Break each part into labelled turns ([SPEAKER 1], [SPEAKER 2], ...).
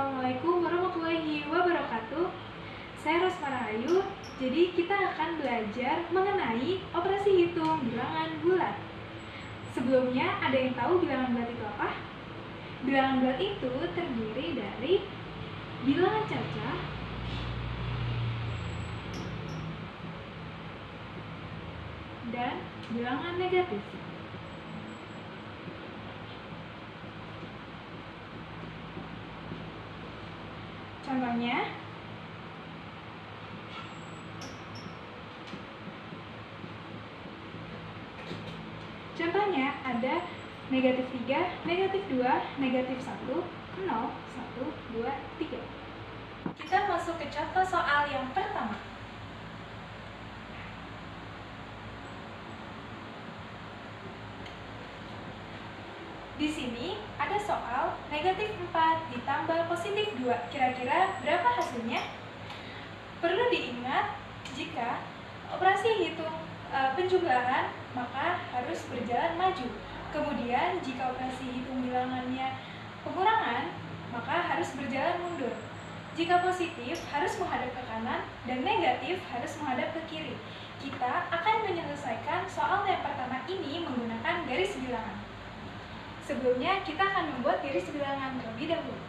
[SPEAKER 1] Assalamualaikum warahmatullahi wabarakatuh. Saya Rosma Rahayu. Jadi kita akan belajar mengenai operasi hitung bilangan bulat. Sebelumnya, ada yang tahu bilangan bulat itu apa? Bilangan bulat itu terdiri dari bilangan cacah, dan bilangan negatif. Contohnya ada negatif 3, negatif 2, negatif 1, 0, 1, 2, 3. Kita masuk ke contoh soal yang pertama. Di sini ada soal negatif 4 ditambah positif 2. Kira-kira berapa hasilnya? Perlu diingat, jika operasi hitung penjumlahan maka harus berjalan maju. Kemudian jika operasi hitung bilangannya pengurangan maka harus berjalan mundur. Jika positif harus menghadap ke kanan dan negatif harus menghadap ke kiri. Kita akan menyelesaikan soal yang pertama ini menggunakan garis bilangan. Sebelumnya kita akan membuat garis bilangan terlebih dahulu.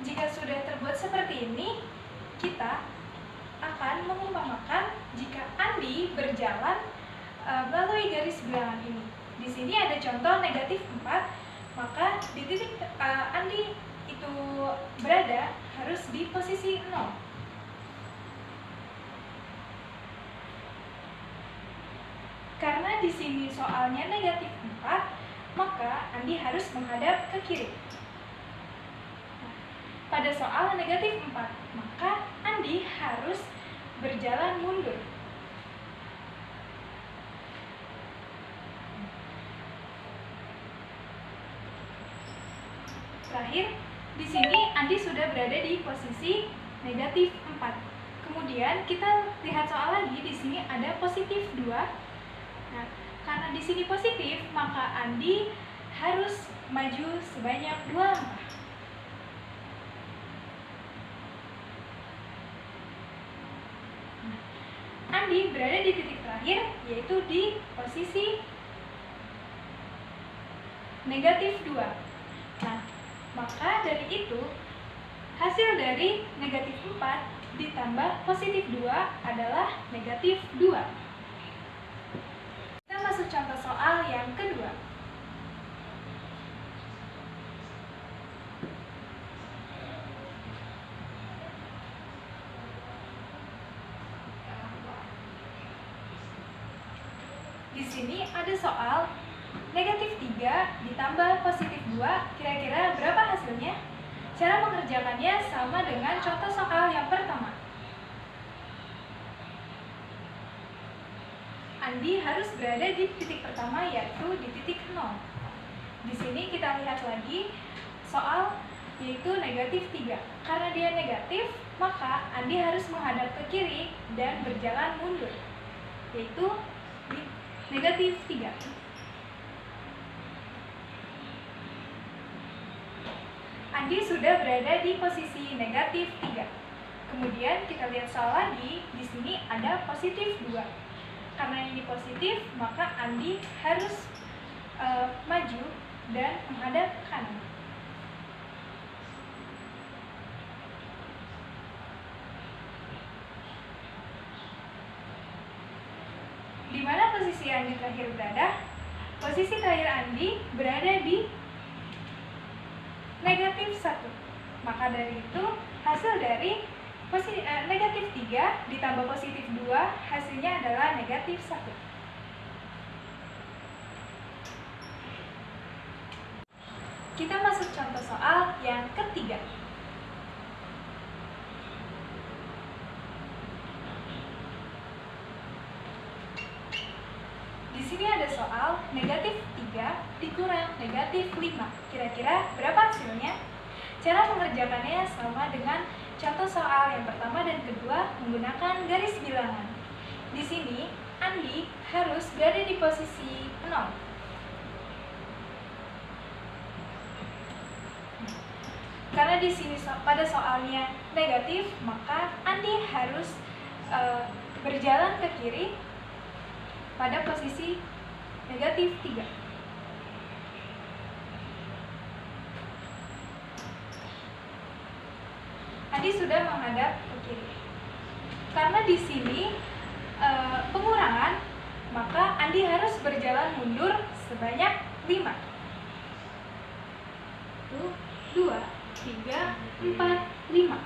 [SPEAKER 1] Jika sudah terbuat seperti ini, kita akan mengumpamakan jika Andi berjalan melalui garis bilangan ini. Di sini ada contoh negatif 4, maka di titik Andi itu berada harus di posisi 0. Karena di sini soalnya negatif 4, maka Andi harus menghadap ke kiri. Pada soal negatif 4, maka Andi harus berjalan mundur. Terakhir, di sini Andi sudah berada di posisi negatif 4. Kemudian kita lihat soal lagi, di sini ada positif 2. Nah, karena di sini positif, maka Andi harus maju sebanyak 2 langkah. Andi berada di titik terakhir, yaitu di posisi negatif 2. Nah, maka dari itu, hasil dari negatif 4 ditambah positif 2 adalah negatif 2. Kita masuk contoh soal yang kedua. Di sini ada soal negatif 3 ditambah positif 2, kira-kira berapa hasilnya? Cara mengerjakannya sama dengan contoh soal yang pertama. Andi harus berada di titik pertama, yaitu di titik 0. Di sini kita lihat lagi soal yaitu negatif 3. Karena dia negatif, maka Andi harus menghadap ke kiri dan berjalan mundur, yaitu di negatif 3. Andi sudah berada di posisi negatif 3. Kemudian kita lihat soal lagi, di sini ada positif 2. Karena ini positif, maka Andi harus maju dan menghadap ke kanan. Di mana posisi Andi terakhir berada? Posisi terakhir Andi berada di negatif 1. Maka dari itu, hasil dari negatif 3 ditambah positif 2, hasilnya adalah negatif 1. Kita masuk contoh soal yang ketiga. Di sini ada soal negatif 3 dikurang negatif 5. Kira-kira berapa hasilnya? Cara mengerjakannya sama dengan contoh soal yang pertama dan kedua menggunakan garis bilangan. Di sini, Andi harus berada di posisi 0. Karena di sini pada soalnya negatif, maka Andi harus berjalan ke kiri pada posisi negatif 3. Andi sudah menghadap ke kiri. Karena di sini pengurangan, maka Andi harus berjalan mundur sebanyak 5. 1, 2, 3, 4, 5.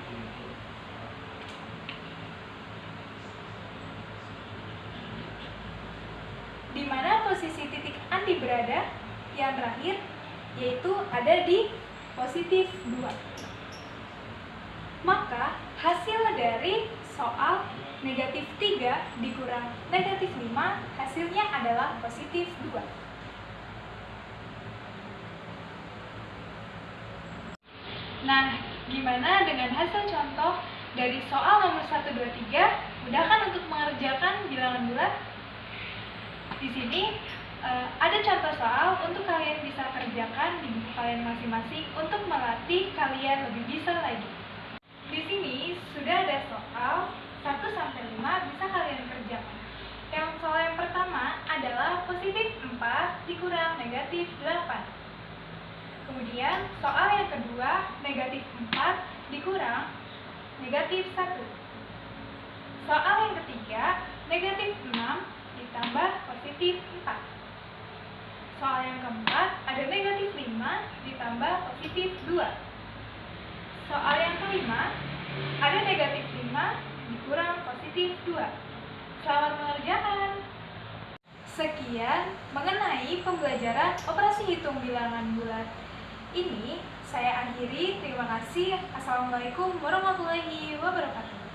[SPEAKER 1] Di mana posisi titik Andi berada yang terakhir, yaitu ada di positif 2. Maka hasil dari soal negatif 3 dikurang negatif 5 hasilnya adalah positif 2. Nah, gimana dengan hasil contoh dari soal nomor 1, 2, 3? Mudah kan untuk mengerjakan bilangan bulat? Di sini ada contoh soal untuk kalian bisa kerjakan di buku kalian masing-masing untuk melatih kalian lebih bisa lagi. Di sini sudah ada soal 1 sampai 5 bisa kalian kerjakan. Yang soal yang pertama adalah positif 4 dikurang negatif 8. Kemudian soal yang kedua negatif 4 dikurang negatif 1. Soal yang ketiga negatif 6 ditambah positif 4. Soal yang keempat ada negatif 5 ditambah positif 2. Soal yang kelima, ada negatif 5 dikurang positif 2. Selamat mengerjakan. Sekian mengenai pembelajaran operasi hitung bilangan bulat ini. Saya akhiri. Terima kasih. Assalamualaikum warahmatullahi wabarakatuh.